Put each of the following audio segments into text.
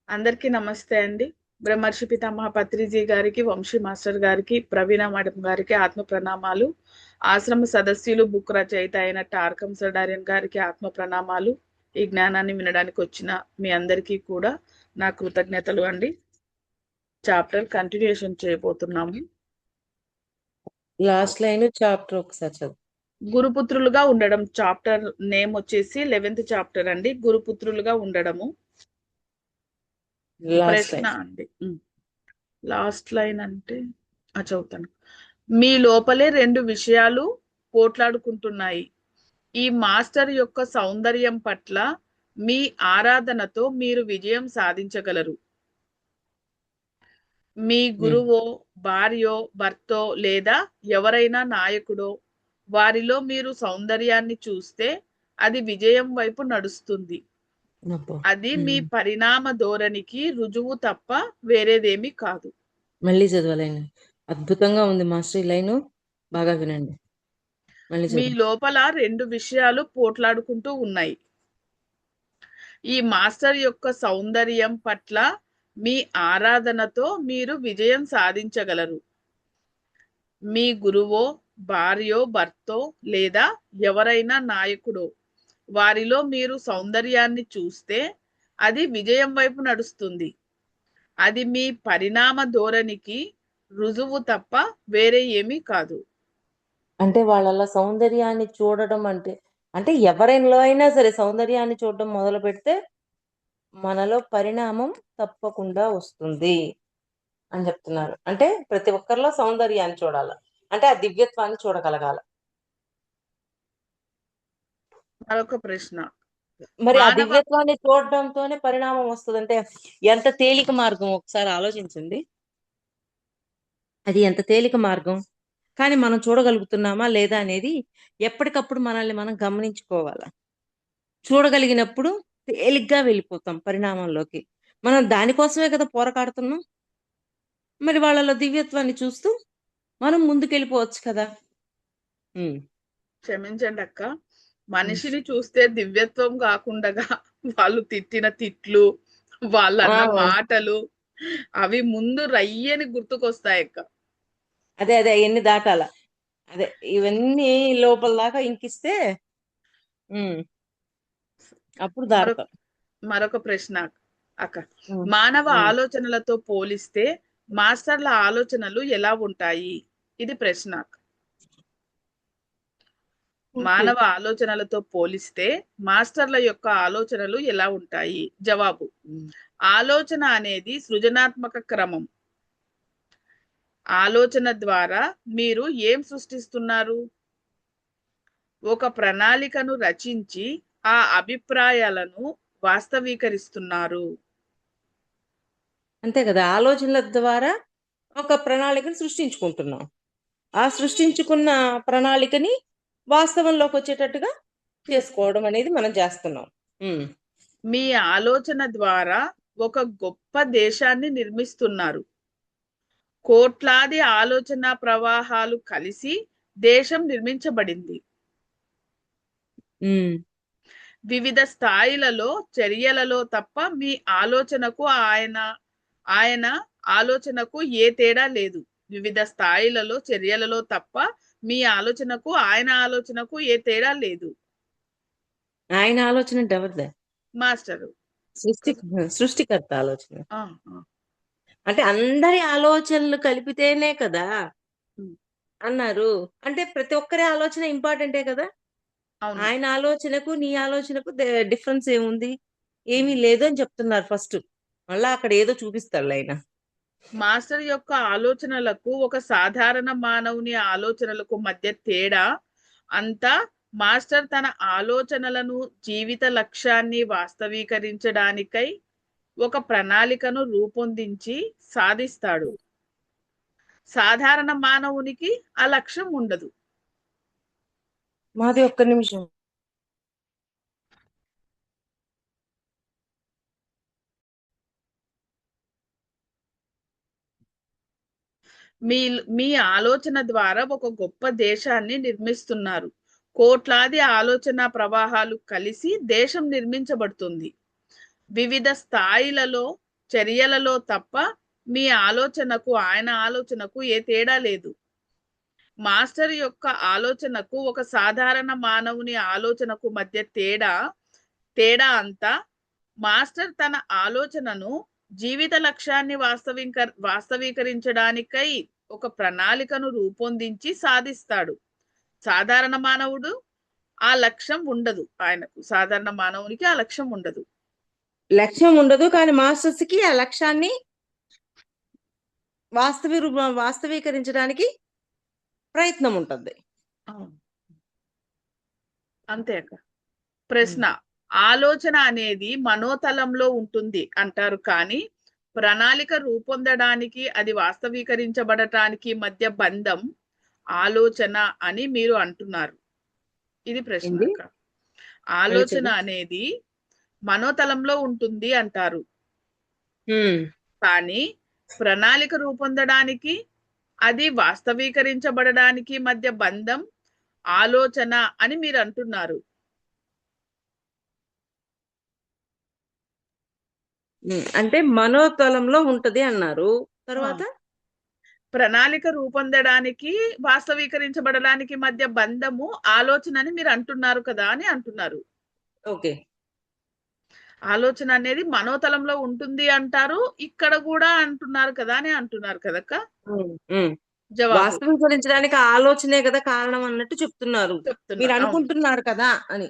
అందరికీ నమస్తే అండి. బ్రహ్మర్షి పితామహ పత్రిజీ గారికి, వంశీ మాస్టర్ గారికి, ప్రవీణ మేడం గారికి ఆత్మ ప్రణామాలు. ఆశ్రమ సదస్యులు, బుక్ రచయిత అయిన టార్కం సడారియన్ గారికి ఆత్మ ప్రణామాలు. ఈ జ్ఞానాన్ని వినడానికి వచ్చిన మీ అందరికీ కూడా నా కృతజ్ఞతలు అండి. చాప్టర్ కంటిన్యూషన్ చేయబోతున్నాము. లాస్ట్ లైన్ చాప్టర్ ఒకసారి చదువు. గురుపుత్రులుగా ఉండడం చాప్టర్ నేమ్ వచ్చేసి 11th చాప్టర్ అండి. గురుపుత్రులుగా ఉండడము. లాస్ట్ ప్రశ్న లైన్ అండి. లాస్ట్ లైన్ అంటే చదువుతాను. మీ లోపలే రెండు విషయాలు పోట్లాడుకుంటున్నాయి. ఈ మాస్టర్ యొక్క సౌందర్యం పట్ల మీ ఆరాధనతో మీరు విజయం సాధించగలరు. మీ గురువో, భార్యో, భర్తో లేదా ఎవరైనా నాయకుడో వారిలో మీరు సౌందర్యాన్ని చూస్తే అది విజయం వైపు నడుస్తుంది. అది మీ పరిణామ ధోరణికి రుజువు తప్ప వేరేదేమీ కాదు. మళ్ళీ చదవాలైన అద్భుతంగా ఉంది మాస్టర్. ఈ లైన్ బాగా వినండి. మళ్ళీ మీ చదువు. లోపల రెండు విషయాలు పోట్లాడుకుంటూ ఉన్నాయి. ఈ మాస్టర్ యొక్క సౌందర్యం పట్ల మీ ఆరాధనతో మీరు విజయం సాధించగలరు. మీ గురువో, భార్యో, భర్తో లేదా ఎవరైనా నాయకుడో వారిలో మీరు సౌందర్యాన్ని చూస్తే అది విజయం వైపు నడుస్తుంది. అది మీ పరిణామ ధోరణికి రుజువు తప్ప వేరే ఏమీ కాదు. అంటే వాళ్ళ సౌందర్యాన్ని చూడడం అంటే అంటే ఎవరిలో అయినా సరే సౌందర్యాన్ని చూడడం మొదలు పెడితే మనలో పరిణామం తప్పకుండా వస్తుంది అని చెప్తున్నారు. అంటే ప్రతి ఒక్కరిలో సౌందర్యాన్ని చూడాల, అంటే ఆ దివ్యత్వాన్ని చూడగలగాల. మరొక ప్రశ్న. మరి ఆ మానవ దివ్యత్వాన్ని చూడడంతోనే పరిణామం వస్తుంది అంటే ఎంత తేలిక మార్గం ఒకసారి ఆలోచించండి. అది ఎంత తేలిక మార్గం, కానీ మనం చూడగలుగుతున్నామా లేదా అనేది ఎప్పటికప్పుడు మనల్ని మనం గమనించుకోవాలి. చూడగలిగినప్పుడు తేలిగ్గా వెళ్ళిపోతాం పరిణామంలోకి. మనం దానికోసమే కదా పోరాడుతున్నాం. మరి వాళ్ళలో దివ్యత్వాన్ని చూస్తూ మనం ముందుకెళ్ళిపోవచ్చు కదా. క్షమించండి అక్క, మనిషిని చూస్తే దివ్యత్వం కాకుండా వాళ్ళు తిట్టిన తిట్లు, వాళ్ళన్న మాటలు అవి ముందు రయ్యని గుర్తుకొస్తాయి అక్క. అదే అదే ఎన్ని దాటాల, అదే ఇవన్నీ లోపల దాకా ఇంకిస్తే అప్పుడు దాడతాం. మరొక ప్రశ్న అక్క. మానవ ఆలోచనలతో పోలిస్తే మాస్టర్ల ఆలోచనలు ఎలా ఉంటాయి? ఇది ప్రశ్న. మానవ ఆలోచనలతో పోలిస్తే మాస్టర్ల యొక్క ఆలోచనలు ఎలా ఉంటాయి? జవాబు: ఆలోచన అనేది సృజనాత్మక క్రమం. ఆలోచన ద్వారా మీరు ఏం సృష్టిస్తున్నారు? ఒక ప్రణాళికను రచించి ఆ అభిప్రాయాలను వాస్తవీకరిస్తున్నారు. అంతే కదా, ఆలోచనల ద్వారా ఒక ప్రణాళికను సృష్టించుకుంటున్నాం. ఆ సృష్టించుకున్న ప్రణాళికని వాస్తవంలోకి వచ్చేటట్టుగా చేసుకోవడం అనేది మనం చేస్తున్నాం. మీ ఆలోచన ద్వారా ఒక గొప్ప దేశాన్ని నిర్మిస్తున్నారు. కోట్లాది ఆలోచన ప్రవాహాలు కలిసి దేశం నిర్మించబడింది. వివిధ స్థాయిలలో చర్యలలో తప్ప మీ ఆలోచనకు ఆయన ఆలోచనకు ఏ తేడా లేదు. వివిధ స్థాయిలలో చర్యలలో తప్ప మీ ఆలోచనకు ఆయన ఆలోచనకు ఏ తేడా లేదు. ఆయన ఆలోచన అంటే ఎవరిదే? మాస్టరు, సృష్టికర్త ఆలోచన. అంటే అందరి ఆలోచనలు కలిపితేనే కదా అన్నారు. అంటే ప్రతి ఒక్కరి ఆలోచన ఇంపార్టెంటే కదా. ఆయన ఆలోచనకు నీ ఆలోచనకు డిఫరెన్స్ ఏముంది? ఏమీ లేదు అని చెప్తున్నారు ఫస్ట్. మళ్ళా అక్కడ ఏదో చూపిస్తాడు ఆయన. మాస్టర్ యొక్క ఆలోచనలకు ఒక సాధారణ మానవుని ఆలోచనలకు మధ్య తేడా అంతా మాస్టర్ తన ఆలోచనలను, జీవిత లక్ష్యాన్ని వాస్తవీకరించడానికై ఒక ప్రణాళికను రూపొందించి సాధిస్తాడు. సాధారణ మానవునికి ఆ లక్ష్యం ఉండదు. మాది ఒక్క నిమిషం. మీ ఆలోచన ద్వారా ఒక గొప్ప దేశాన్ని నిర్మిస్తున్నారు. కోట్లాది ఆలోచన ప్రవాహాలు కలిసి దేశం నిర్మించబడుతుంది. వివిధ స్థాయిలలో చర్యలలో తప్ప మీ ఆలోచనకు ఆయన ఆలోచనకు ఏ తేడా లేదు. మాస్టర్ యొక్క ఆలోచనకు ఒక సాధారణ మానవుని ఆలోచనకు మధ్య తేడా అంతా మాస్టర్ తన ఆలోచనను జీవిత లక్ష్యాన్ని వాస్తవీకరించడానికై ఒక ప్రణాళికను రూపొందించి సాధిస్తాడు. సాధారణ మానవుడు ఆ లక్ష్యం ఉండదు. ఆయనకు సాధారణ మానవునికి ఆ లక్ష్యం ఉండదు. లక్ష్యం ఉండదు, కానీ మాస్టర్స్ కి ఆ లక్ష్యాన్ని వాస్తవీకరించడానికి ప్రయత్నం ఉంటుంది. అంతే అక్క. ప్రశ్న: ఆలోచన అనేది మనోతలంలో ఉంటుంది అంటారు, కానీ ప్రణాళిక రూపొందడానికి అది వాస్తవీకరించబడటానికి మధ్య బంధం ఆలోచన అని మీరు అంటున్నారు. ఇది ప్రశ్న అక్క. ఆలోచన అనేది మనోతలంలో ఉంటుంది అంటారు, కానీ ప్రణాళిక రూపొందడానికి అది వాస్తవీకరించబడడానికి మధ్య బంధం ఆలోచన అని మీరు అంటున్నారు. అంటే మనోతలంలో ఉంటది అన్నారు. తర్వాత ప్రణాళిక రూపొందడానికి వాస్తవీకరించబడడానికి మధ్య బంధము ఆలోచన అని మీరు అంటున్నారు కదా అని అంటున్నారు. ఓకే. ఆలోచన అనేది మనోతలంలో ఉంటుంది అంటారు, ఇక్కడ కూడా అంటున్నారు కదా అని అంటున్నారు కదక్క. జవాబు: వాస్తవీకరించడానికి ఆలోచనే కదా కారణం అన్నట్టు చెప్తున్నారు, మీరు అనుకుంటున్నారు కదా అని.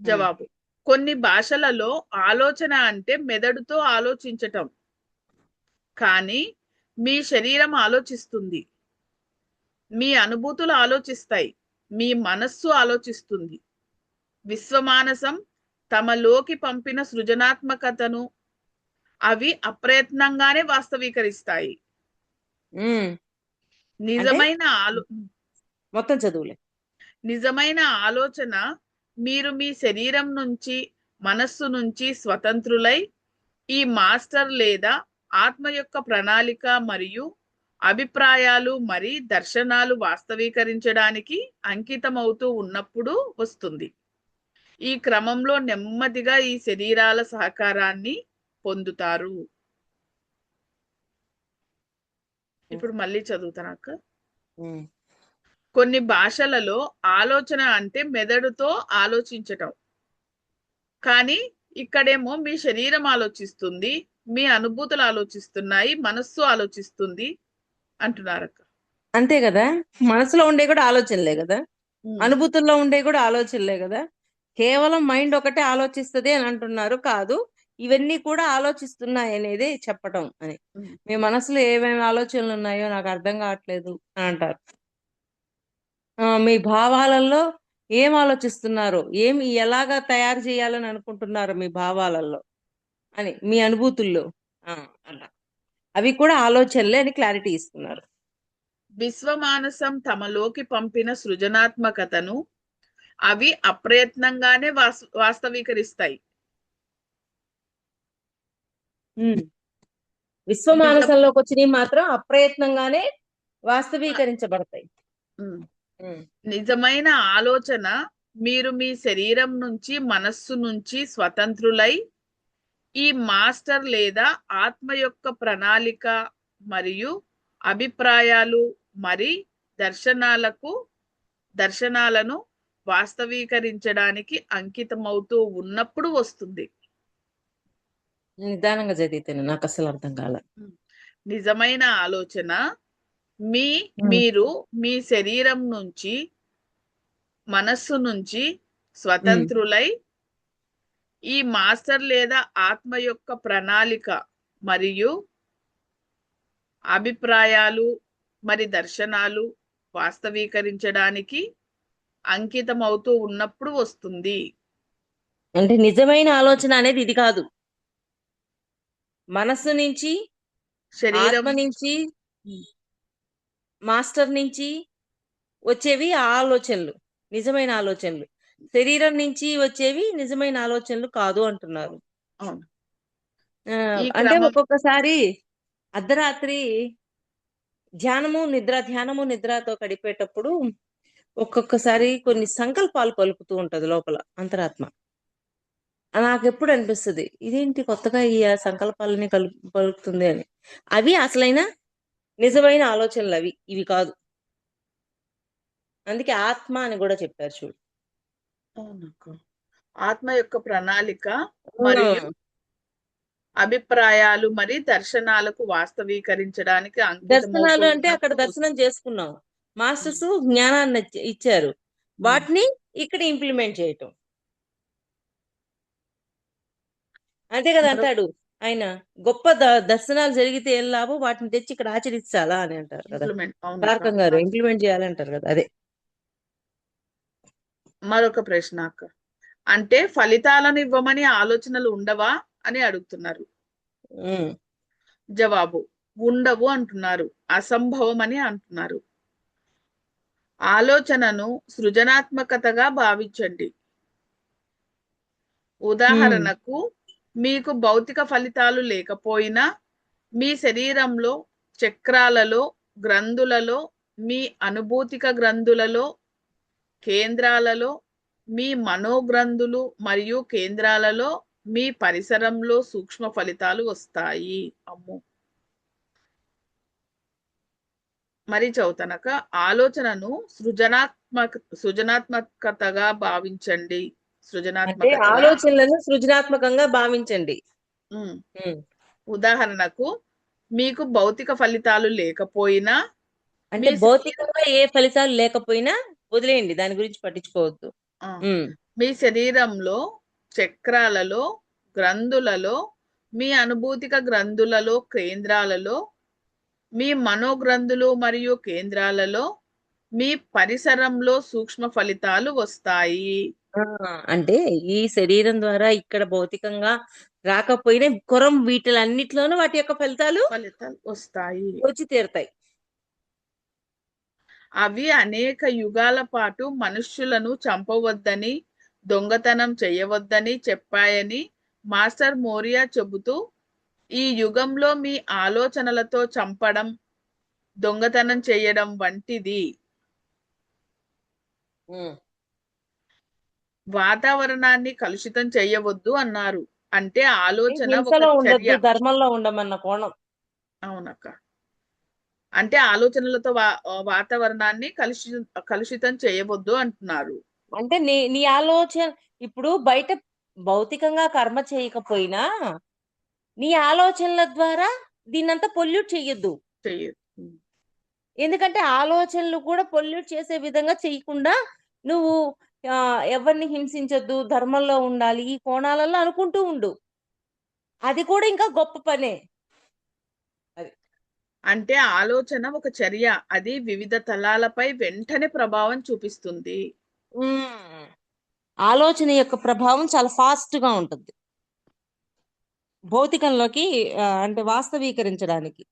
జవాబు: కొన్ని భాషలలో ఆలోచన అంటే మెదడుతో ఆలోచించటం, కానీ మీ శరీరం ఆలోచిస్తుంది, మీ అనుభూతులు ఆలోచిస్తాయి, మీ మనస్సు ఆలోచిస్తుంది. విశ్వమానసం తమలోకి పంపిన సృజనాత్మకతను అవి అప్రయత్నంగానే వాస్తవీకరిస్తాయి. నిజమైన మొత్తం చదువులే. నిజమైన ఆలోచన మీరు మీ శరీరం నుంచి, మనస్సు నుంచి స్వతంత్రులై ఈ మాస్టర్ లేదా ఆత్మ యొక్క ప్రణాళిక మరియు అభిప్రాయాలు మరి దర్శనాలు వాస్తవీకరించడానికి అంకితమవుతూ ఉన్నప్పుడు వస్తుంది. ఈ క్రమంలో నెమ్మదిగా ఈ శరీరాల సహకారాన్ని పొందుతారు. ఇప్పుడు మళ్ళీ చదువుతానక్క. కొన్ని భాషలలో ఆలోచన అంటే మెదడుతో ఆలోచించటం, కానీ ఇక్కడేమో మీ శరీరం ఆలోచిస్తుంది, మీ అనుభూతులు ఆలోచిస్తున్నాయి, మనస్సు ఆలోచిస్తుంది అంటున్నారక్క. అంతే కదా, మనసులో ఉండే కూడా ఆలోచనలే కదా, అనుభూతుల్లో ఉండే కూడా ఆలోచనలే కదా. కేవలం మైండ్ ఒకటే ఆలోచిస్తుంది అని అంటున్నారు, కాదు ఇవన్నీ కూడా ఆలోచిస్తున్నాయి అనేది చెప్పటం అని. మీ మనసులో ఏమేమి ఆలోచనలు ఉన్నాయో నాకు అర్థం కావట్లేదు అని అంటారు. మీ భావాలలో ఏం ఆలోచిస్తున్నారు, ఏమి ఎలాగా తయారు చేయాలని అనుకుంటున్నారు మీ భావాలలో అని, మీ అనుభూతుల్లో అలా అవి కూడా ఆలోచనలే అని క్లారిటీ ఇస్తున్నారు. విశ్వమానసం తమలోకి పంపిన సృజనాత్మకతను అవి అప్రయత్నంగానే వాస్తవీకరిస్తాయి. విశ్వమానసంలోకి వచ్చినవి మాత్రం అప్రయత్నంగానే వాస్తవీకరించబడతాయి. నిజమైన ఆలోచన మీరు మీ శరీరం నుంచి, మనస్సు నుంచి స్వతంత్రులై ఈ మాస్టర్ లేదా ఆత్మ యొక్క ప్రణాళిక మరియు అభిప్రాయాలు మరి దర్శనాలను వాస్తవీకరించడానికి అంకితమవుతూ ఉన్నప్పుడు వస్తుంది. నిదానంగా చదివితేనే నాకు అసలు అర్థం కాల. నిజమైన ఆలోచన మీరు మీ శరీరం నుంచి, మనస్సు నుంచి స్వతంత్రులై ఈ మాస్టర్ లేదా ఆత్మ యొక్క ప్రణాళిక మరియు అభిప్రాయాలు మరి దర్శనాలు వాస్తవీకరించడానికి అంకితమవుతూ ఉన్నప్పుడు వస్తుంది. అంటే నిజమైన ఆలోచన అనేది ఇది కాదు, మనస్సు నుంచి, శరీరం నుంచి, మాస్టర్ నుంచి వచ్చేవి ఆలోచనలు నిజమైన ఆలోచనలు, శరీరం నుంచి వచ్చేవి నిజమైన ఆలోచనలు కాదు అంటున్నారు. అంటే ఒక్కొక్కసారి అర్ధరాత్రి ధ్యానము నిద్రతో గడిపేటప్పుడు ఒక్కొక్కసారి కొన్ని సంకల్పాలు పలుకుతూ ఉంటది లోపల అంతరాత్మ. నాకెప్పుడు అనిపిస్తుంది ఇదేంటి కొత్తగా ఈ సంకల్పాలని పలుకుతుంది అని. అవి అసలైన నిజమైన ఆలోచనలు అవి, ఇవి కాదు. అందుకే ఆత్మ అని కూడా చెప్పారు చూడు. అవునక్క. ఆత్మ యొక్క ప్రణాళిక మరియు ఆ, అభిప్రాయాలు మరి దర్శనాలకు వాస్తవీకరించడానికి అంకితమవుతూ దర్శనాలు అంటే అక్కడ ఉన్నప్పుడు దర్శనం చేసుకున్నాం, ఉమ్, మాస్టర్స్ జ్ఞానాన్ని ఇచ్చారు, ఉమ్. వాటిని ఇక్కడ ఇంప్లిమెంట్ చేయటం. అంతే కదా మరొక అంటాడు ఆయన. గొప్ప దర్శనాలు జరిగితే ఏం లాభం, వాటిని తెచ్చి ఇక్కడ ఆచరించాలా అని అంటారు కదా ఇంప్లిమెంట్ అవునక్క. తారకం గారు. ఇంప్లిమెంట్ చేయాలంటారు కదా, అదే. మరొక ప్రశ్న అక్క. అంటే ఫలితాలను ఇవ్వమని ఆలోచనలు ఉండవా అని అడుగుతున్నారు. ఉమ్, జవాబు: ఉండవు అంటున్నారు. అసంభవం అని అంటున్నారు. ఆలోచనను సృజనాత్మకతగా భావించండి. ఉమ్, ఉదాహరణకు, మీకు భౌతిక ఫలితాలు లేకపోయినా మీ శరీరంలో చక్రాలలో, గ్రంథులలో, మీ అనుభూతిక గ్రంథులలో, కేంద్రాలలో, మీ మనోగ్రంథులు మరియు కేంద్రాలలో, మీ పరిసరంలో సూక్ష్మ ఫలితాలు వస్తాయి. అమ్మో. మరి చదువుతానక. ఆలోచనను సృజనాత్మకతగా భావించండి. అంటే సృజనాత్మకతగా. ఆలోచనలను సృజనాత్మకంగా భావించండి. ఉమ్. ఉమ్. ఉదాహరణకు, మీకు భౌతిక ఫలితాలు లేకపోయినా అంటే మీ శరీరం భౌతికంగా ఏ ఫలితాలు లేకపోయినా వదిలేయండి, దాని గురించి పట్టించుకోవద్దు. ఆ, ఉమ్. మీ శరీరంలో చక్రాలలో, గ్రంథులలో, మీ అనుభూతిక గ్రంథులలో, కేంద్రాలలో, మీ మనోగ్రంథులు మరియు కేంద్రాలలో, మీ పరిసరంలో సూక్ష్మ ఫలితాలు వస్తాయి. ఆ, అంటే ఈ శరీరం ద్వారా ఇక్కడ భౌతికంగా రాకపోయినా కొరం వీటిలన్నిటిలోనూ వాటి యొక్క ఫలితాలు ఫలితాలు వస్తాయి. వచ్చి తీరుతాయి. అవి అనేక యుగాల పాటు మనుష్యులను చంపవద్దని, దొంగతనం చేయవద్దని చెప్పాయని మాస్టర్ మోరియా చెబుతూ, ఈ యుగంలో మీ ఆలోచనలతో చంపడం, దొంగతనం చేయడం వంటిది. ఉమ్. వాతావరణాన్ని కలుషితం చేయవద్దు అన్నారు. అంటే ఆలోచన ఒక హింసలో చర్య. ఉండొద్దు, ధర్మంలో ఉండమన్న కోణం. అవునక్క. అంటే ఆలోచనలతో వాతావరణాన్ని కలుషితం చేయవద్దు అంటున్నారు. అంటే నీ నీ ఆలోచన ఇప్పుడు బయట భౌతికంగా కర్మ చేయకపోయినా నీ ఆలోచనల ద్వారా దీన్నంతా పొల్యూట్ చెయ్యొద్దు. చెయ్యదు. ఎందుకంటే ఆలోచనలు కూడా పొల్యూట్ చేసే విధంగా చేయకుండా నువ్వు ఎవరిని హింసించొద్దు, ధర్మంలో ఉండాలి, ఈ కోణాలలో అనుకుంటూ ఉండు. అది కూడా ఇంకా గొప్ప పనే. అది అంటే ఆలోచన ఒక చర్య. అది వివిధ తలాలపై వెంటనే ప్రభావం చూపిస్తుంది. ఉమ్. ఆలోచన యొక్క ప్రభావం చాలా ఫాస్ట్ గా ఉంటుంది భౌతికంలోకి, అంటే వాస్తవీకరించడానికి.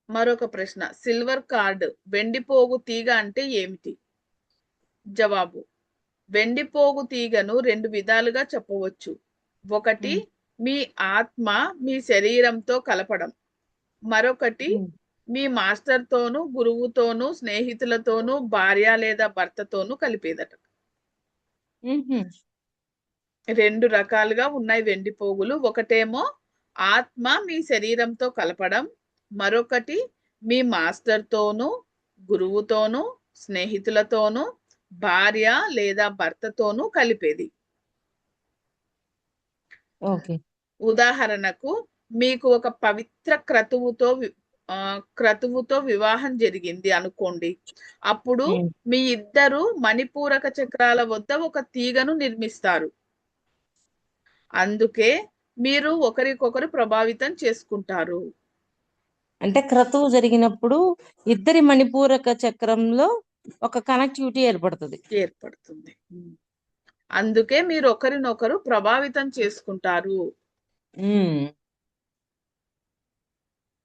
మరొక ప్రశ్న. సిల్వర్ కార్డ్, వెండిపోగు తీగ అంటే ఏమిటి? జవాబు: వెండిపోగు తీగను రెండు విధాలుగా చెప్పవచ్చు. ఒకటి, ఉమ్. మీ ఆత్మ మీ శరీరంతో కలపడం. మరొకటి, ఉమ్. మీ మాస్టర్తోనూ, గురువుతోనూ, స్నేహితులతోనూ, భార్య లేదా భర్తతోనూ కలిపేదట. ఉహుం. రెండు రకాలుగా ఉన్నాయి వెండి పోగులు. ఒకటేమో ఆత్మ మీ శరీరంతో కలపడం, మరొకటి మీ మాస్టర్తోనూ, గురువుతోనూ, స్నేహితులతోనూ, భార్య లేదా భర్తతోనూ కలిపేది. ఓకే. ఉదాహరణకు, మీకు ఒక పవిత్ర క్రతువుతో వివాహం జరిగింది అనుకోండి. అప్పుడు ఉమ్. మీ ఇద్దరు మణిపూరక చక్రాల వద్ద ఒక తీగను నిర్మిస్తారు. అందుకే మీరు ఒకరికొకరు ప్రభావితం చేసుకుంటారు. అంటే క్రతువు జరిగినప్పుడు ఇద్దరి మణిపూరక చక్రంలో ఒక కనెక్టివిటీ ఏర్పడుతుంది. ఏర్పడుతుంది. అందుకే మీరు ఒకరినొకరు ప్రభావితం చేసుకుంటారు. ఉమ్.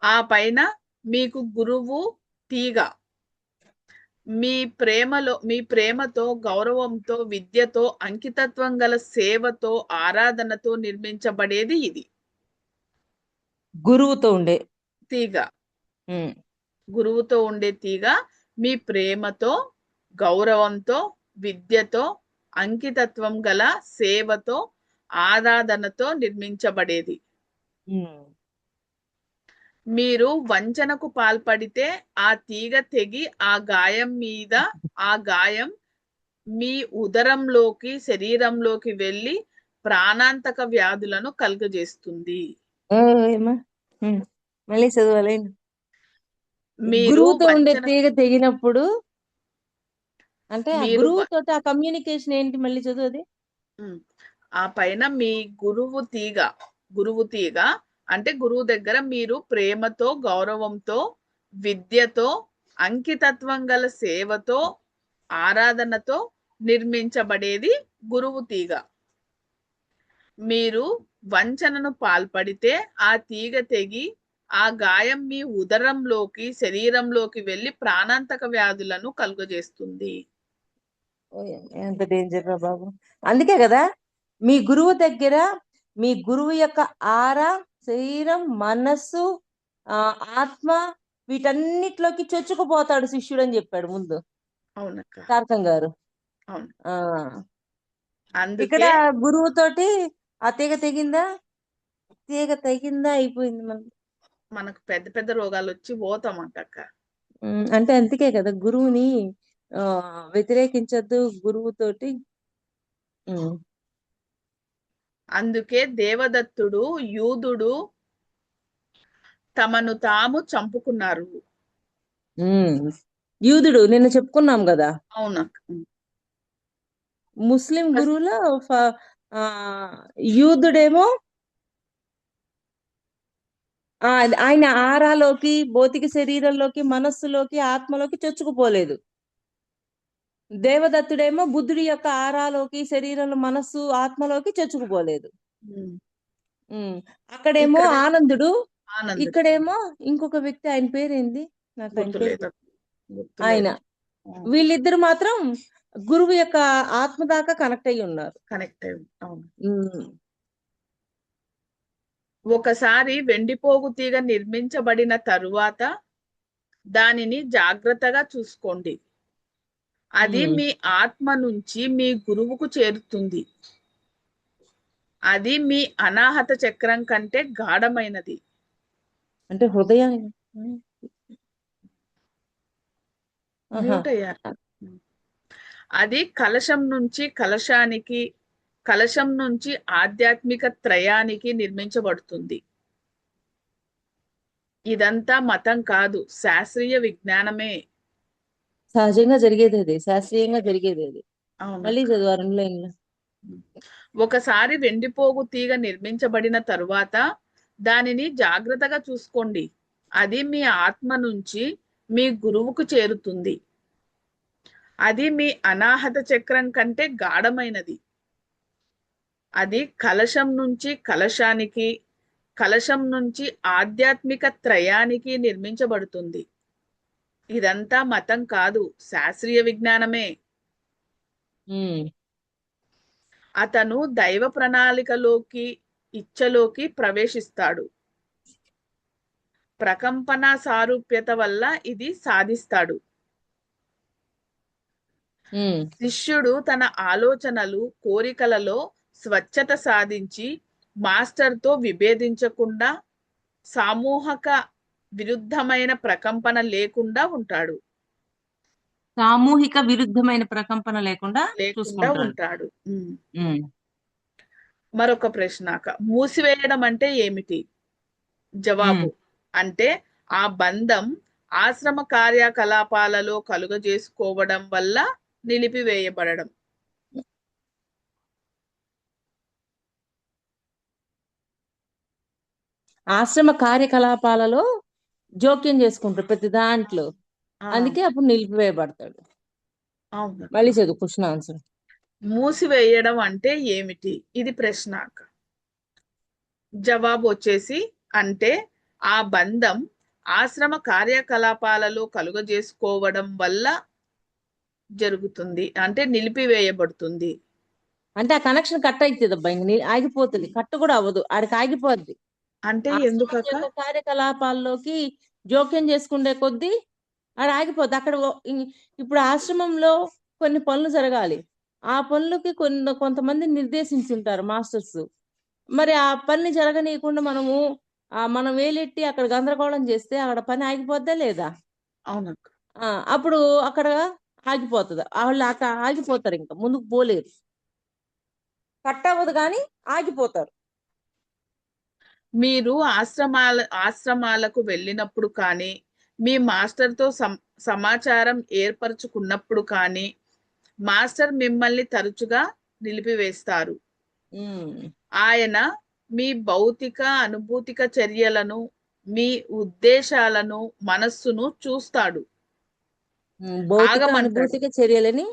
ఆ పైన మీకు గురువు తీగ మీ ప్రేమతో, గౌరవంతో, విద్యతో, అంకితత్వం గల సేవతో, ఆరాధనతో నిర్మించబడేది ఇది. గురువుతో ఉండే. తీగ. ఉమ్. గురువుతో ఉండే తీగ మీ ప్రేమతో, గౌరవంతో, విద్యతో, అంకితత్వం గల సేవతో ఆరాధనతో నిర్మించబడేది. ఉమ్. మీరు వంచనకు పాల్పడితే ఆ తీగ తెగి ఆ గాయం మీ ఉదరంలోకి శరీరంలోకి వెళ్ళి ప్రాణాంతక వ్యాధులను కలుగజేస్తుంది. ఓ ఏమా మళ్ళీ చదవాలి. మీరు గురువుతో ఉండే వంచన తీగ తెగినప్పుడు అంటే ఆ మీరు వ- గురువుతో ఆ కమ్యూనికేషన్ ఏంటి మళ్ళీ చదువు అది. ఉమ్, ఆ పైన మీ గురువు తీగ అంటే గురువు దగ్గర మీరు ప్రేమతో, గౌరవంతో, విద్యతో, అంకితత్వం గల సేవతో, ఆరాధనతో నిర్మించబడేది గురువు తీగ. మీరు వంచనను పాల్పడితే ఆ తీగ తెగి ఆ గాయం మీ ఉదరంలోకి శరీరంలోకి వెళ్లి ప్రాణాంతక వ్యాధులను కలుగజేస్తుంది. ఎంత డేంజర్ రా బాబు. అందుకే కదా మీ గురువు దగ్గర మీ గురువు యొక్క ఆరా, శరీరం, మనస్సు, ఆ ఆత్మ వీటన్నిటిలోకి చొచ్చుకుపోతాడు శిష్యుడు అని చెప్పాడు ముందు అవునక్క, తారకం గారు. అవును. ఆ ఇక్కడ అందుకే గురువు తోటి ఆ తీగ తెగిందా, తీగ తెగిందా అయిపోయింది మనం. మనకు పెద్ద పెద్ద రోగాలు వచ్చి పోతామంటక్క. అంటే అందుకే కదా గురువుని ఆ వ్యతిరేకించద్దు గురువు తోటి. ఉమ్, అందుకే దేవదత్తుడు, యూదుడు తమను తాము చంపుకున్నారు. ఉమ్. యూదుడు నిన్న చెప్పుకున్నాం కదా. అవునక్క. ముస్లిం గురువులో ఆ యూదుడేమో ఆయన ఆరాలోకి, భౌతిక శరీరంలోకి, మనస్సులోకి, ఆత్మలోకి చొచ్చుకుపోలేదు. దేవదత్తుడేమో బుద్ధుడి యొక్క ఆరాలోకి, శరీరంలో, మనస్సు, ఆత్మలోకి చొచ్చుకుపోలేదు. ఉమ్. అక్కడేమో ఇక్కడ ఆనందుడు, ఆనందుడు ఇక్కడేమో ఇంకొక వ్యక్తి, ఆయన పేరేంది నాకు ఆయన పేరు గుర్తులేదు, ఆయన. గుర్తులేదు. వీళ్ళిద్దరు మాత్రం గురువు యొక్క ఆత్మ దాకా కనెక్ట్ అయ్యి ఉన్నారు. కనెక్ట్ అయ్యి అవును. ఉమ్, ఒకసారి వెండిపోగు తీగ నిర్మించబడిన తరువాత దానిని జాగ్రత్తగా చూసుకోండి. అది ఉమ్. మీ ఆత్మ నుంచి మీ గురువుకు చేరుతుంది. అది మీ అనాహత చక్రం కంటే గాఢమైనది. అంటే హృదయాన్ని ఆహా. మ్యూట్ అయ్యారు. అది కలశం నుంచి కలశానికి, కలశం నుంచి ఆధ్యాత్మిక త్రయానికి నిర్మించబడుతుంది. ఇదంతా మతం కాదు, శాస్త్రీయ విజ్ఞానమే. సహజంగా జరిగేది అది, శాస్త్రీయంగా జరిగేది అది. అవును. మళ్ళీ చదువు 2 లైన్లు. ఒకసారి వెండిపోగు తీగ నిర్మించబడిన తరువాత దానిని జాగ్రత్తగా చూసుకోండి. అది మీ ఆత్మ నుంచి మీ గురువుకు చేరుతుంది. అది మీ అనాహత చక్రం కంటే గాఢమైనది. అది కలశం నుంచి కలశానికి, కలశం నుంచి ఆధ్యాత్మిక త్రయానికి నిర్మించబడుతుంది. ఇదంతా మతం కాదు, శాస్త్రీయ విజ్ఞానమే. ఉమ్. అతను దైవ ప్రణాళికలోకి, ఇచ్చలోకి ప్రవేశిస్తాడు. ప్రకంపన సారూప్యత వల్ల ఇది సాధిస్తాడు. శిష్యుడు తన ఆలోచనలు, కోరికలలో స్వచ్ఛత సాధించి మాస్టర్తో విభేదించకుండా, సామూహిక విరుద్ధమైన ప్రకంపన లేకుండా ఉంటాడు. సామూహిక విరుద్ధమైన ప్రకంపన లేకుండా చూసుకుంటాడు. ఉంటాడు. మరొక ప్రశ్న, మూసివేయడం అంటే ఏమిటి? జవాబు అంటే ఆ బంధం ఆశ్రమ కార్యకలాపాలలో కలుగజేసుకోవడం వల్ల నిలిపివేయబడడం. ఆశ్రమ కార్యకలాపాలలో జోక్యం చేసుకుంటారు ప్రతి దాంట్లో, అందుకే అప్పుడు నిలిపివేయబడతాడు. అవును. మళ్ళీ చదువు క్వశ్చన్ ఆన్సర్. మూసివేయడం అంటే ఏమిటి? ఇది ప్రశ్న. జవాబు వచ్చేసి అంటే ఆ బంధం ఆశ్రమ కార్యకలాపాలలో కలుగజేసుకోవడం వల్ల జరుగుతుంది, అంటే నిలిపివేయబడుతుంది. అంటే ఆ కనెక్షన్ కట్ అవుతుంది అబ్బా, ఆగిపోతుంది. కట్ కూడా అవ్వదు, ఆడికి ఆగిపోద్ది. అంటే ఎందుకక్క? కార్యకలాపాల్లోకి జోక్యం చేసుకునే కొద్దీ ఆడ ఆగిపోద్ది. అక్కడ ఇప్పుడు ఆశ్రమంలో కొన్ని పనులు జరగాలి, ఆ పనులకి కొంతమంది నిర్దేశించుంటారు మాస్టర్స్. మరి ఆ పనిని జరగనీయకుండా మనం వేలెట్టి అక్కడ గందరగోళం చేస్తే అక్కడ పని ఆగిపోద్దా లేదా? అవునక్క. అప్పుడు అక్కడ ఆగిపోతుంది. వాళ్ళు అక్కడ ఆగిపోతారు, ఇంకా ముందుకు పోలేరు. కట్ అవ్వదు కానీ ఆగిపోతారు. మీరు ఆశ్రమాలకు వెళ్ళినప్పుడు కానీ, మీ మాస్టర్తో సమాచారం ఏర్పరచుకున్నప్పుడు కానీ, మాస్టర్ మిమ్మల్ని తరచుగా నిలిపివేస్తారు. ఉమ్. ఆయన మీ భౌతిక అనుభూతిక చర్యలను, మీ ఉద్దేశాలను, మనస్సును చూస్తాడు, భౌతిక ఆగమంటాడు. అనుభూతిక చర్యలని.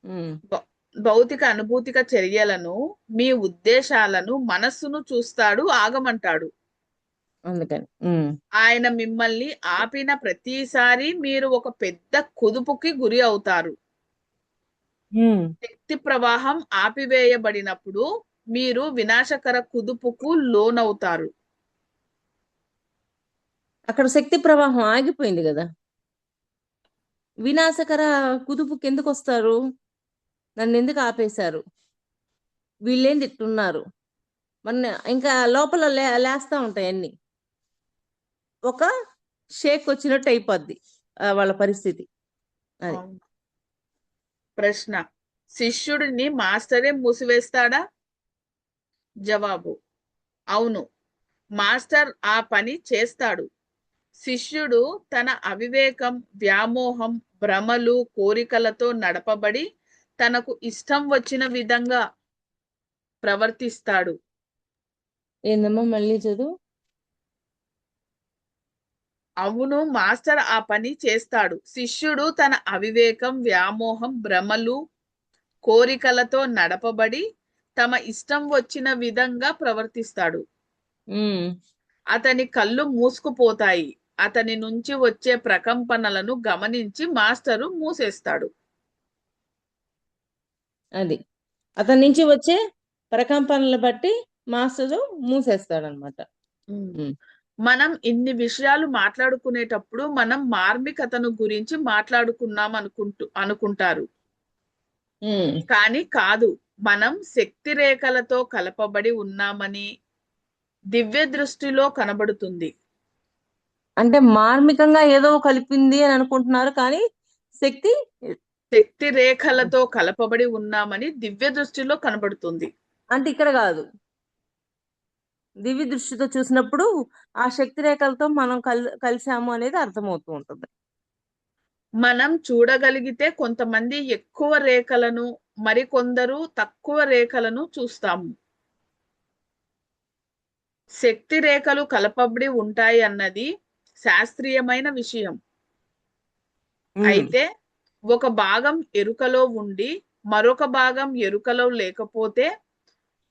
ఉమ్. భ- భౌతిక అనుభూతిక చర్యలను, మీ ఉద్దేశాలను, మనస్సును చూస్తాడు, ఆగమంటాడు. అందుకని. ఆయన మిమ్మల్ని ఆపిన ప్రతిసారి మీరు ఒక పెద్ద కుదుపుకి గురి అవుతారు. ఉమ్. శక్తి ప్రవాహం ఆపివేయబడినప్పుడు మీరు వినాశకర కుదుపుకు లోనవుతారు. అక్కడ శక్తి ప్రవాహం ఆగిపోయింది కదా, వినాశకర కుదుపుకి ఎందుకు వస్తారు? నన్ను ఎందుకు ఆపేశారు, వీళ్ళేంది ఇట్టున్నారు, మన ఇంకా లోపల లేస్తా ఉంటాయి అన్ని. ఒక షేక్ వచ్చినట్టు అయిపోద్ది వాళ్ళ పరిస్థితి. అది. అవును. ప్రశ్న: శిష్యుడిని మాస్టరే మూసివేస్తాడా? జవాబు: అవును, మాస్టర్ ఆ పని చేస్తాడు. శిష్యుడు తన అవివేకం, వ్యామోహం, భ్రమలు, కోరికలతో నడపబడి తనకు ఇష్టం వచ్చిన విధంగా ప్రవర్తిస్తాడు. ఏందమ్మా మళ్ళీ చదువు. అవును, మాస్టర్ ఆ పని చేస్తాడు. శిష్యుడు తన అవివేకం, వ్యామోహం, భ్రమలు, కోరికలతో నడపబడి తమ ఇష్టం వచ్చిన విధంగా ప్రవర్తిస్తాడు. అతని కళ్ళు మూసుకుపోతాయి. అతని నుంచి వచ్చే ప్రకంపనలను గమనించి మాస్టరు మూసేస్తాడు. అది అతని నుంచి వచ్చే ప్రకంపనలు బట్టి మాస్టర్ మూసేస్తాడనమాట. మనం ఇన్ని విషయాలు మాట్లాడుకునేటప్పుడు మనం మార్మికతను గురించి మాట్లాడుకున్నాం అనుకుంటారు. కానీ కాదు, మనం శక్తి రేఖలతో కలపబడి ఉన్నామని దివ్య దృష్టిలో కనబడుతుంది. అంటే మార్మికంగా ఏదో కలిపింది అని అనుకుంటున్నారు, కానీ శక్తి రేఖలతో కలపబడి ఉన్నామని దివ్య దృష్టిలో కనబడుతుంది. అంటే ఇక్కడ కాదు, దివ్య దృష్టితో చూసినప్పుడు ఆ శక్తి రేఖలతో మనం కలిసాము అనేది అర్థమవుతూ ఉంటుంది. మనం చూడగలిగితే కొంతమంది ఎక్కువ రేఖలను, మరికొందరు తక్కువ రేఖలను చూస్తాము. శక్తి రేఖలు కలపబడి ఉంటాయి అన్నది శాస్త్రీయమైన విషయం. అయితే ఒక భాగం ఎరుకలో ఉండి మరొక భాగం ఎరుకలో లేకపోతే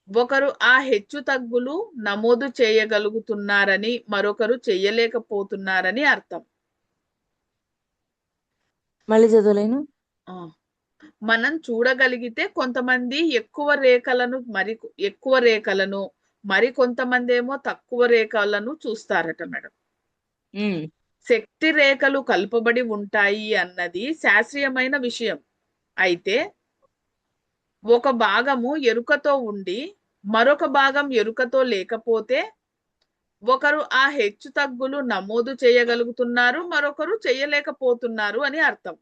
ఒకరు ఆ హెచ్చు తగ్గులు నమోదు చేయగలుగుతున్నారని, మరొకరు చెయ్యలేకపోతున్నారని అర్థం. మళ్ళీ చదవలేను. మనం చూడగలిగితే కొంతమంది ఎక్కువ రేఖలను మరి కొంతమంది ఏమో తక్కువ రేఖలను చూస్తారట మేడం. శక్తి రేఖలు కలుపబడి ఉంటాయి అన్నది శాస్త్రీయమైన విషయం. అయితే ఒక భాగము ఎరుకతో ఉండి మరొక భాగం ఎరుకతో లేకపోతే ఒకరు ఆ హెచ్చు తగ్గులు నమోదు చేయగలుగుతున్నారు, మరొకరు చేయలేకపోతున్నారు అని అర్థం.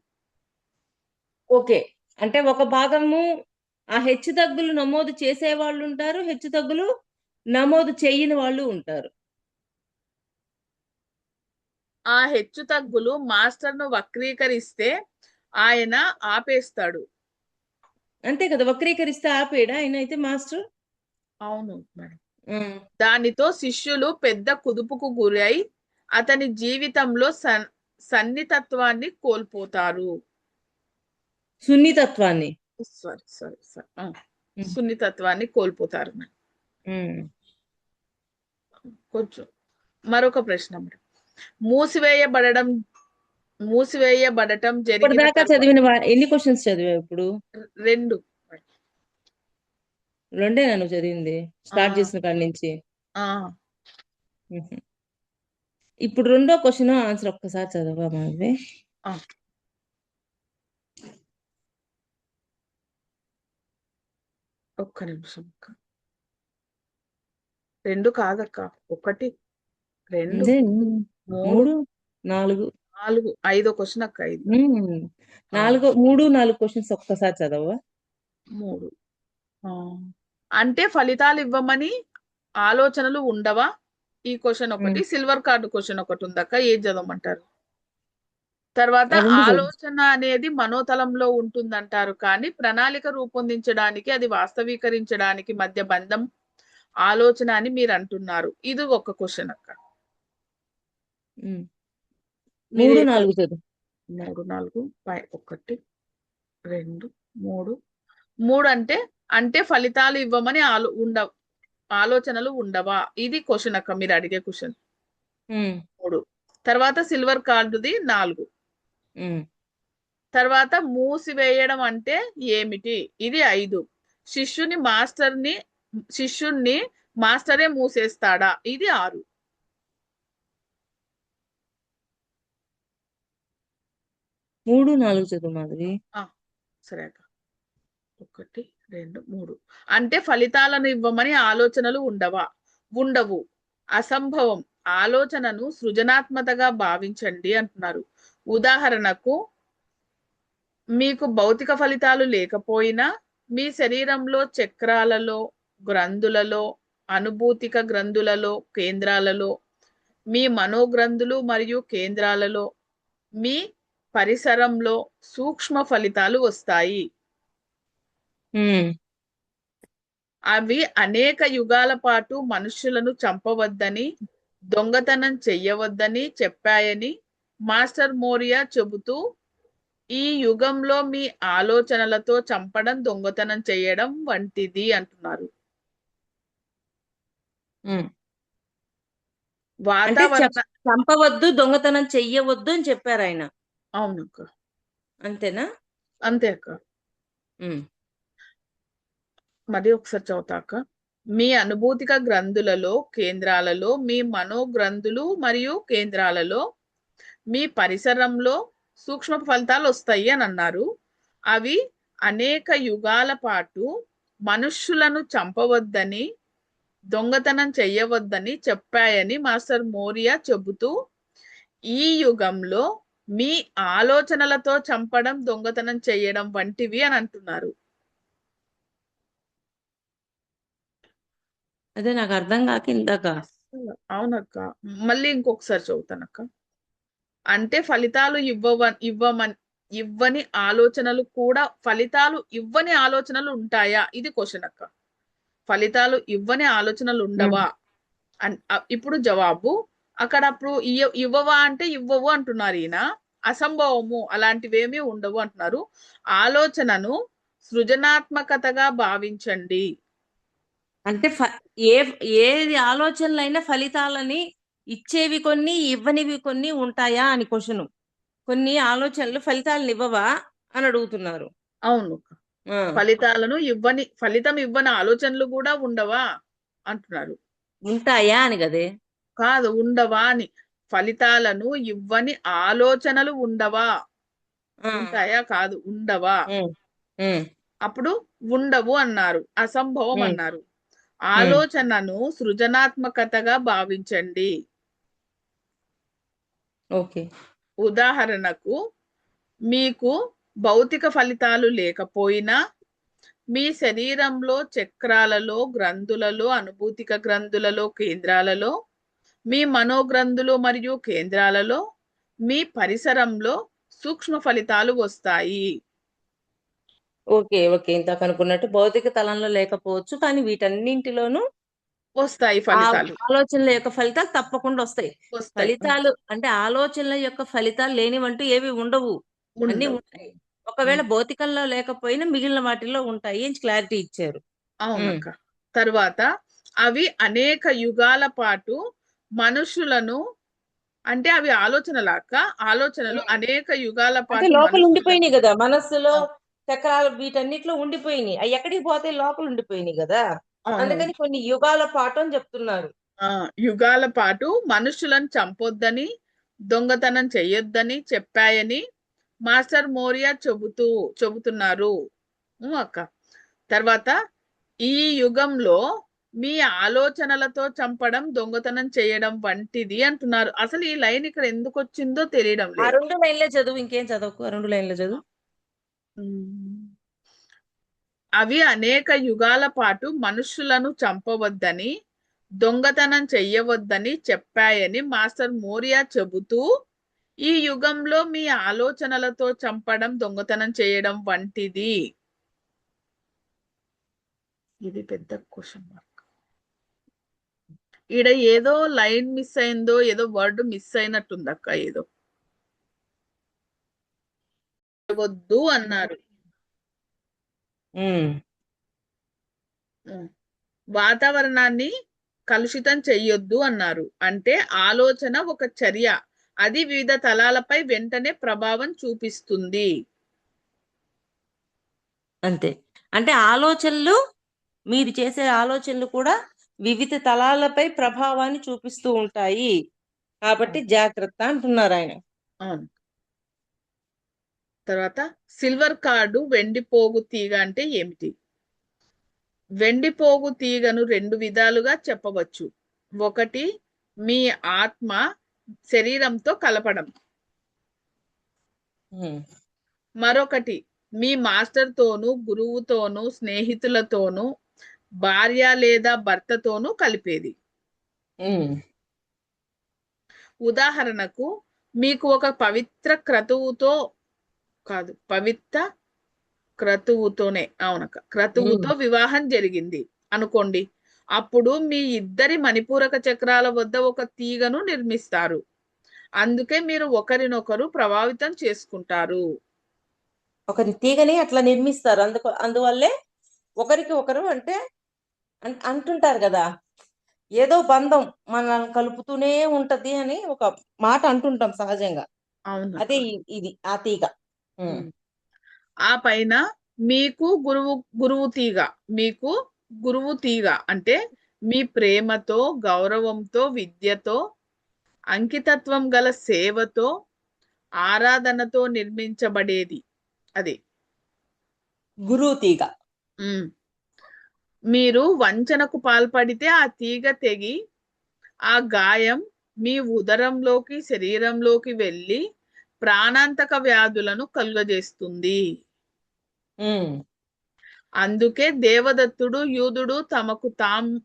ఓకే, అంటే ఒక భాగము ఆ హెచ్చు తగ్గులు నమోదు చేసే వాళ్ళు ఉంటారు, హెచ్చు తగ్గులు నమోదు చేయని వాళ్ళు ఉంటారు. ఆ హెచ్చు తగ్గులు మాస్టర్ను వక్రీకరిస్తే ఆయన ఆపేస్తాడు. అంతే కదా, వక్రీకరిస్తే ఆపేయడా ఆయన అయితే మాస్టర్? అవును మేడం. దానితో శిష్యులు పెద్ద కుదుపుకు గురై అతని జీవితంలో సన్నితత్వాన్ని కోల్పోతారు. సున్నితత్వాన్ని సున్నితత్వాన్ని కోల్పోతారు. కొంచెం మరొక ప్రశ్న మేడం. మూసివేయబడటం జరిగిన ఇప్పటిదాకా చదివిన ఎన్ని క్వశ్చన్స్ చదివావు ఇప్పుడు? 2. రెండేనా నువ్వు చదివింది స్టార్ట్ చేసిన కాడి నుంచి? ఇప్పుడు రెండో క్వశ్చన్ ఆన్సర్ ఒక్కసారి చదవా మాది. ఒక్క నిమిషం అక్క. 2 కాదక్క. 1, 2, అదే 3, 3, 4. 4, 5 క్వశ్చన్ అక్క. 5. 3, 4 క్వశ్చన్స్ ఒక్కసారి చదవా? 3. అంటే ఫలితాలు ఇవ్వమని ఆలోచనలు ఉండవా? ఈ క్వశ్చన్ ఒకటి. సిల్వర్ కార్డు క్వశ్చన్ ఒకటి ఉందక్క. ఏది చదవమంటారు? తర్వాత ఆ 2 చదువు. ఆలోచన అనేది మనోతలంలో ఉంటుందంటారు, కానీ ప్రణాళిక రూపొందించడానికి, అది వాస్తవీకరించడానికి మధ్య బంధం ఆలోచన అని మీరు అంటున్నారు. ఇది ఒక క్వశ్చన్ అక్క. 3, 4 చదువు. 3, 4, 1, 2, 3. 3 అంటే ఫలితాలు ఇవ్వమని ఆలోచనలు ఉండవా? ఇది క్వశ్చన్ అక్క, మీరు అడిగే క్వశ్చన్. 3. తర్వాత సిల్వర్ కార్డుది 4. తర్వాత మూసివేయడం అంటే ఏమిటి? ఇది 5. శిష్యుణ్ణి మాస్టరే మూసేస్తాడా? ఇది 6. 3, 4 చదువు మాధవి. సరే అక్క. 1, 2, 3. అంటే ఫలితాలను ఇవ్వమని ఆలోచనలు ఉండవా? ఉండవు. అసంభవం. ఆలోచనను సృజనాత్మకతగా భావించండి అంటున్నారు. ఉదాహరణకు, మీకు భౌతిక ఫలితాలు లేకపోయినా మీ శరీరంలో చక్రాలలో, గ్రంథులలో, అనుభూతిక గ్రంథులలో, కేంద్రాలలో, మీ మనోగ్రంథులు మరియు కేంద్రాలలో, మీ పరిసరంలో సూక్ష్మ ఫలితాలు వస్తాయి. అవి అనేక యుగాల పాటు మనుషులను చంపవద్దని, దొంగతనం చెయ్యవద్దని చెప్పాయని మాస్టర్ మోరియా చెబుతూ, ఈ యుగంలో మీ ఆలోచనలతో చంపడం, దొంగతనం చేయడం వంటిది అంటున్నారు. వాతావరణ చంపవద్దు, దొంగతనం చెయ్యవద్దు అని చెప్పారు ఆయన. అవునక్క. అంతేనా? అంతే అక్క. మరి ఒకసారి చదువుతాక. మీ అనుభూతిక గ్రంథులలో, కేంద్రాలలో, మీ మనోగ్రంథులు మరియు కేంద్రాలలో, మీ పరిసరంలో సూక్ష్మ ఫలితాలు వస్తాయి అని అన్నారు. అవి అనేక యుగాల పాటు మనుష్యులను చంపవద్దని, దొంగతనం చెయ్యవద్దని చెప్పాయని మాస్టర్ మోరియా చెబుతూ, ఈ యుగంలో మీ ఆలోచనలతో చంపడం, దొంగతనం చేయడం వంటివి అని అంటున్నారు. అదే నాకు అర్థం కాక ఇందాక. అవునక్క. మళ్ళీ ఇంకొకసారి చదువుతానక్క. అంటే ఫలితాలు ఇవ్వని ఆలోచనలు కూడా, ఫలితాలు ఇవ్వని ఆలోచనలు ఉంటాయా? ఇది క్వశ్చన్ అక్క. ఫలితాలు ఇవ్వని ఆలోచనలు ఉండవా? ఇప్పుడు జవాబు అక్కడ అప్పుడు ఇవ్వవా అంటే ఇవ్వవు అంటున్నారు ఈయన. అసంభవము, అలాంటివేమీ ఉండవు అంటున్నారు. ఆలోచనను సృజనాత్మకతగా భావించండి. అంటే ఏది ఆలోచనలైనా ఫలితాలని ఇచ్చేవి కొన్ని, ఇవ్వనివి కొన్ని ఉంటాయా అని క్వశ్చన్. కొన్ని ఆలోచనలు ఫలితాలను ఇవ్వవా అని అడుగుతున్నారు. అవును. ఫలితం ఇవ్వని ఆలోచనలు కూడా ఉండవా అంటున్నారు. ఉంటాయా అని కదే. కాదు, ఉండవా అని. ఫలితాలను ఇవ్వని ఆలోచనలు ఉండవా? ఉంటాయా? కాదు, ఉండవా. అప్పుడు ఉండవు అన్నారు. అసంభవం అన్నారు. ఆలోచనను సృజనాత్మకతగా భావించండి. ఓకే. ఉదాహరణకు, మీకు భౌతిక ఫలితాలు లేకపోయినా మీ శరీరంలో చక్రాలలో, గ్రంథులలో, అనుభూతిక గ్రంథులలో, కేంద్రాలలో, మీ మనోగ్రంథులు మరియు కేంద్రాలలో, మీ పరిసరంలో సూక్ష్మ ఫలితాలు వస్తాయి. ఓకే. ఓకే. ఇందాక అనుకున్నట్టు భౌతిక తలంలో లేకపోవచ్చు, కానీ వీటన్నింటిలోనూ వస్తాయి ఫలితాలు. ఆలోచనల యొక్క ఫలితాలు తప్పకుండా వస్తాయి. ఫలితాలు అంటే ఆలోచనల యొక్క ఫలితాలు లేనివంటూ ఏవి ఉండవు, అన్ని ఉంటాయి. ఒకవేళ భౌతికంలో లేకపోయినా మిగిలిన వాటిల్లో ఉంటాయి అని క్లారిటీ ఇచ్చారు. అవునక్క. తర్వాత అవి అనేక యుగాల పాటు మనుషులను, అంటే అవి ఆలోచనలు అనేక యుగాల పాటు లోపల ఉండిపోయినాయి కదా, మనస్సులో చక్రాలు వీటన్నిటిలో ఉండిపోయినాయి. అవి ఎక్కడికి పోతే లోపల ఉండిపోయినాయి కదా, అందుకని కొన్ని యుగాల పాటు అని చెప్తున్నారు. యుగాల పాటు మనుషులను చంపొద్దని, దొంగతనం చెయ్యొద్దని చెప్పాయని మాస్టర్ మోరియా చెబుతున్నారు అక్క. తర్వాత ఈ యుగంలో మీ ఆలోచనలతో చంపడం దొంగతనం చేయడం వంటిది అంటున్నారు. అసలు ఈ లైన్ ఇక్కడ ఎందుకు వచ్చిందో తెలియడం ఆ లేదు. 2 లైన్లే చదువు, ఇంకేం చదవకు. ఆ 2 లైన్లే చదువు. అవి అనేక యుగాల పాటు మనుషులను చంపవద్దని, దొంగతనం చెయ్యవద్దని చెప్పాయని మాస్టర్ మోరియా చెబుతూ, ఈ యుగంలో మీ ఆలోచనలతో చంపడం దొంగతనం చేయడం వంటిది. ఇది పెద్ద క్వశ్చన్ మార్క్. ఈడ ఏదో లైన్ మిస్ అయిందో, ఏదో వర్డ్ మిస్ అయినట్టుంది అక్క. ఏదో వద్దు అన్నారు. ఉమ్, వాతావరణాన్ని కలుషితం చెయ్యొద్దు అన్నారు. అంటే ఆలోచన ఒక చర్య, అది వివిధ తలాలపై వెంటనే ప్రభావం చూపిస్తుంది. అంతే. అంటే ఆలోచనలు, మీరు చేసే ఆలోచనలు కూడా వివిధ తలాలపై ప్రభావాన్ని చూపిస్తూ ఉంటాయి, కాబట్టి జాగ్రత్త అంటున్నారు ఆయన. అవును. తర్వాత సిల్వర్ కార్డు వెండి పోగు తీగ అంటే ఏమిటి? వెండి పోగు తీగను 2 విధాలుగా చెప్పవచ్చు. ఒకటి, మీ ఆత్మ శరీరంతో కలపడం. ఉమ్, మరొకటి, మీ మాస్టర్ తోనూ, గురువుతోనూ, స్నేహితులతోనూ, భార్య లేదా భర్తతోనూ కలిపేది. ఉమ్, ఉదాహరణకు, మీకు ఒక పవిత్ర క్రతువుతో కాదు, పవిత్ర క్రతువుతోనే అవునక్క, క్రతువుతో వివాహం జరిగింది అనుకోండి. అప్పుడు మీ ఇద్దరి మణిపూరక చక్రాల వద్ద ఒక తీగను నిర్మిస్తారు. అందుకే మీరు ఒకరినొకరు ప్రభావితం చేసుకుంటారు. ఒకరి తీగని అట్లా నిర్మిస్తారు. అందువల్లే ఒకరికి ఒకరు అంటే అంటుంటారు కదా, ఏదో బంధం మనల్ని కలుపుతూనే ఉంటది అని ఒక మాట అంటుంటాం సహజంగా. అవును. అదే ఇది ఆ తీగ. ఆ పైన మీకు గురువు తీగ, మీకు గురువు తీగ అంటే మీ ప్రేమతో, గౌరవంతో, విద్యతో, అంకితత్వం గల సేవతో, ఆరాధనతో నిర్మించబడేది అది. గురువు తీగ. ఉమ్. మీరు వంచనకు పాల్పడితే ఆ తీగ తెగి, ఆ గాయం మీ ఉదరంలోకి, శరీరంలోకి వెళ్ళి ప్రాణాంతక వ్యాధులను కలుగజేస్తుంది. అందుకే దేవదత్తుడు, యూదుడు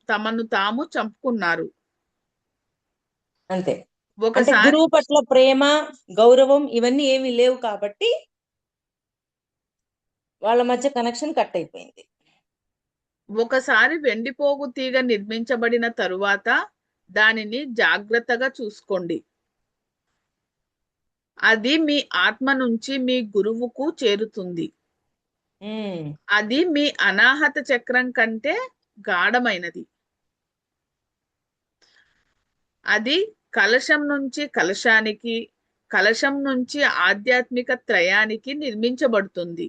తమను తాము చంపుకున్నారు. అంతే. అంటే ఒకసారి గురువు పట్ల ప్రేమ, గౌరవం ఇవన్నీ ఏమీ లేవు కాబట్టి వాళ్ళ మధ్య కనెక్షన్ కట్ అయిపోయింది. ఒకసారి వెండిపోగు తీగ నిర్మించబడిన తరువాత దానిని జాగ్రత్తగా చూసుకోండి. అది మీ ఆత్మ నుంచి మీ గురువుకు చేరుతుంది. అది మీ అనాహత చక్రం కంటే గాఢమైనది. అది కలశం నుంచి కలశానికి, కలశం నుంచి ఆధ్యాత్మిక త్రయానికి నిర్మించబడుతుంది.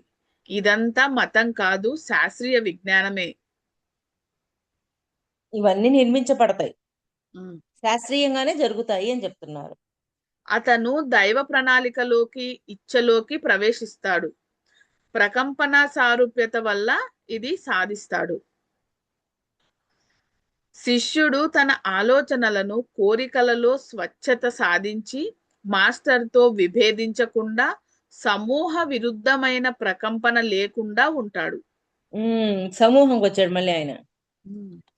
ఇదంతా మతం కాదు, శాస్త్రీయ విజ్ఞానమే. ఇవన్నీ నిర్మించబడతాయి, శాస్త్రీయంగానే జరుగుతాయి అని చెప్తున్నారు. అతను దైవ ప్రణాళికలోకి, ఇచ్చలోకి ప్రవేశిస్తాడు. ప్రకంపన సారూప్యత వల్ల ఇది సాధిస్తాడు. శిష్యుడు తన ఆలోచనలను, కోరికలలో స్వచ్ఛత సాధించి మాస్టర్తో విభేదించకుండా, సమూహ విరుద్ధమైన ప్రకంపన లేకుండా ఉంటాడు. సమూహంకి వచ్చాడు మళ్ళీ ఆయన.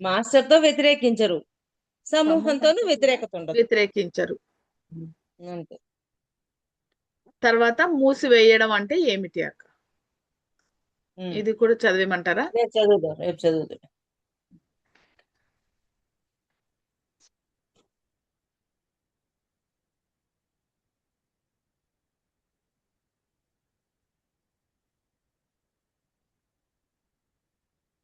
మాస్టర్ తో వ్యతిరేకించరు, సమూహంతోనూ వ్యతిరేకించరు. అంతే. తర్వాత మూసివేయడం అంటే ఏమిటి అక్క? ఇది కూడా చదివమంటారా? రేపు చదువుదాం.